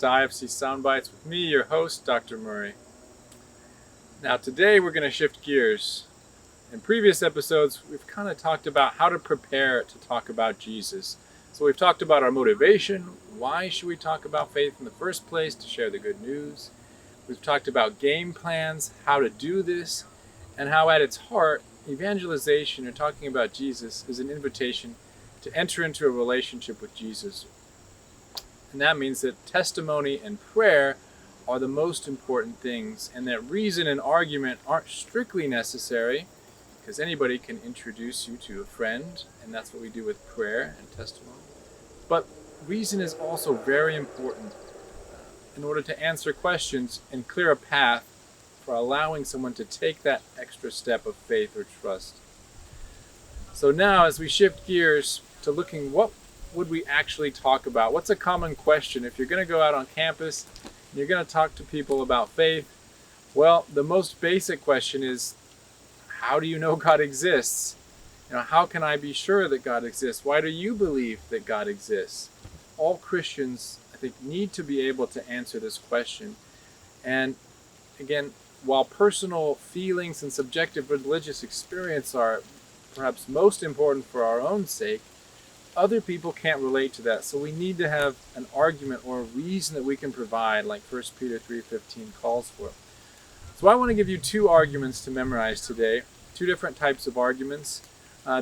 listeners to IFC Soundbites with me, your host, Dr. Murray. Now today we're going to shift gears. In previous episodes, we've kind of talked about how to prepare to talk about Jesus. So we've talked about our motivation. Why should we talk about faith in the first place? To share the good news. We've talked about game plans, how to do this, and how at its heart, evangelization or talking about Jesus is an invitation to enter into a relationship with Jesus. And that means that testimony and prayer are the most important things, and that reason and argument aren't strictly necessary, because anybody can introduce you to a friend, and that's what we do with prayer and testimony. But reason is also very important in order to answer questions and clear a path for allowing someone to take that extra step of faith or trust. So now, as we shift gears to looking what would we actually talk about? What's a common question? If you're going to go out on campus and you're going to talk to people about faith, well, the most basic question is, how do you know God exists? How can I be sure that God exists? Why do you believe that God exists? All Christians, I think, need to be able to answer this question. And again, while personal feelings and subjective religious experience are perhaps most important for our own sake, other people can't relate to that. So we need to have an argument or a reason that we can provide, like 1 Peter 3:15 calls for. So I want to give you two arguments to memorize today, two different types of arguments.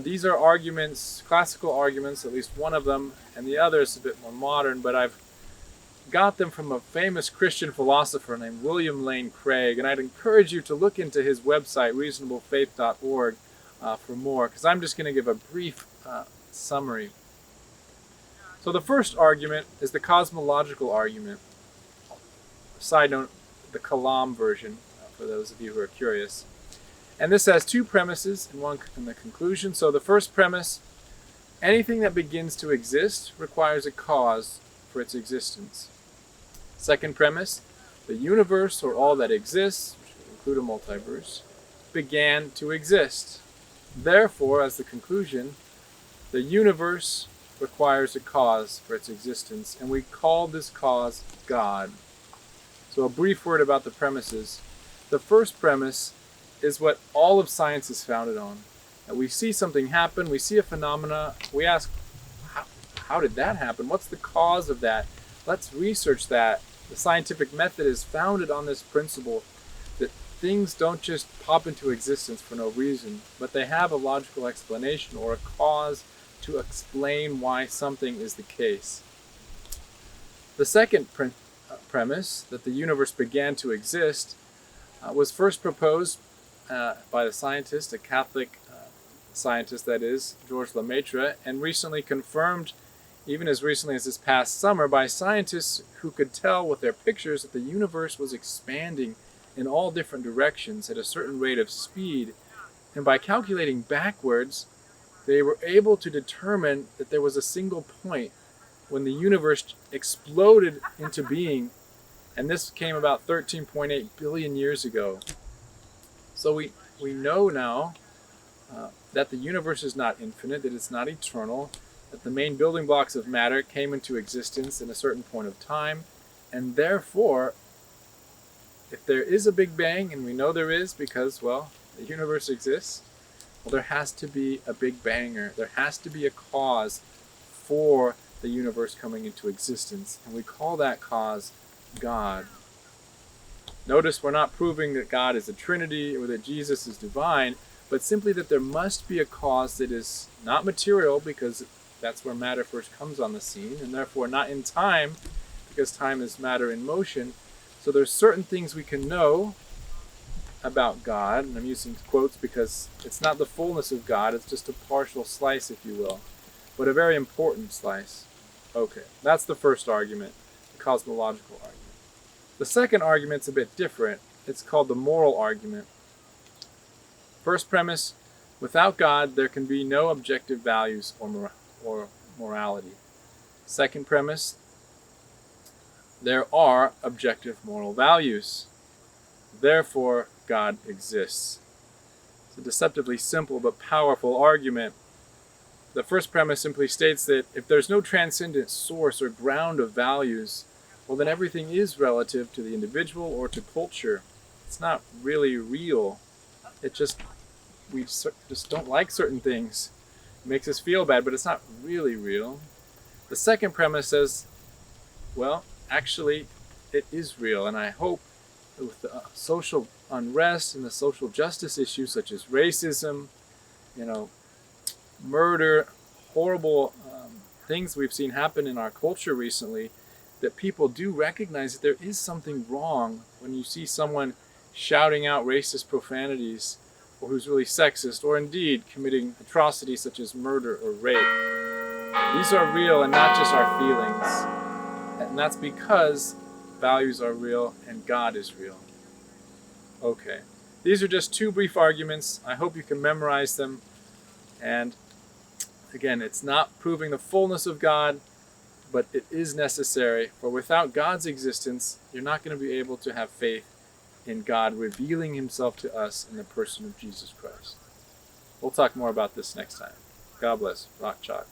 These are arguments, classical arguments, at least one of them, and the other is a bit more modern, but I've got them from a famous Christian philosopher named William Lane Craig, and I'd encourage you to look into his website, reasonablefaith.org, for more, because I'm just going to give a brief summary. So the first argument is the cosmological argument. Side note, the Kalam version, for those of you who are curious. And this has two premises and one in the conclusion. So the first premise, anything that begins to exist requires a cause for its existence. Second premise, the universe, or all that exists, which would include a multiverse, began to exist. Therefore, as the conclusion, the universe requires a cause for its existence, and we call this cause God. So a brief word about the premises. The first premise is what all of science is founded on. That we see something happen, we see a phenomena, we ask, how did that happen? What's the cause of that? Let's research that. The scientific method is founded on this principle that things don't just pop into existence for no reason, but they have a logical explanation or a cause to explain why something is the case. The second premise, that the universe began to exist, was first proposed by the scientist, a Catholic scientist that is, Georges Lemaitre, and recently confirmed, even as recently as this past summer, by scientists who could tell with their pictures that the universe was expanding in all different directions at a certain rate of speed. And by calculating backwards, they were able to determine that there was a single point when the universe exploded into being, and this came about 13.8 billion years ago. So we know now that the universe is not infinite, that it's not eternal, that the main building blocks of matter came into existence in a certain point of time, and therefore, if there is a Big Bang, and we know there is because, well, the universe exists, well, there has to be a Big Banger. There has to be a cause for the universe coming into existence, and we call that cause God. Notice we're not proving that God is a Trinity or that Jesus is divine, but simply that there must be a cause that is not material, because that's where matter first comes on the scene, and therefore not in time, because time is matter in motion. So there's certain things we can know about God, and I'm using quotes because it's not the fullness of God, it's just a partial slice, if you will, but a very important slice. Okay, that's the first argument, the cosmological argument. The second argument's a bit different. It's called the moral argument. First premise, without God, there can be no objective values or morality. Second premise, there are objective moral values. Therefore, God exists. It's a deceptively simple but powerful argument. The first premise simply states that if there's no transcendent source or ground of values, well, then everything is relative to the individual or to culture. It's not really real. It just, we just don't like certain things. It makes us feel bad, but it's not really real. The second premise says, well, actually, it is real, and I hope that with the social unrest and the social justice issues such as racism, murder, horrible things we've seen happen in our culture recently, that people do recognize that there is something wrong when you see someone shouting out racist profanities, or who's really sexist, or indeed committing atrocities such as murder or rape. These are real and not just our feelings. And that's because values are real and God is real. Okay. These are just two brief arguments. I hope you can memorize them. And again, it's not proving the fullness of God, but it is necessary. For without God's existence, you're not going to be able to have faith in God revealing himself to us in the person of Jesus Christ. We'll talk more about this next time. God bless. Rock Chalk.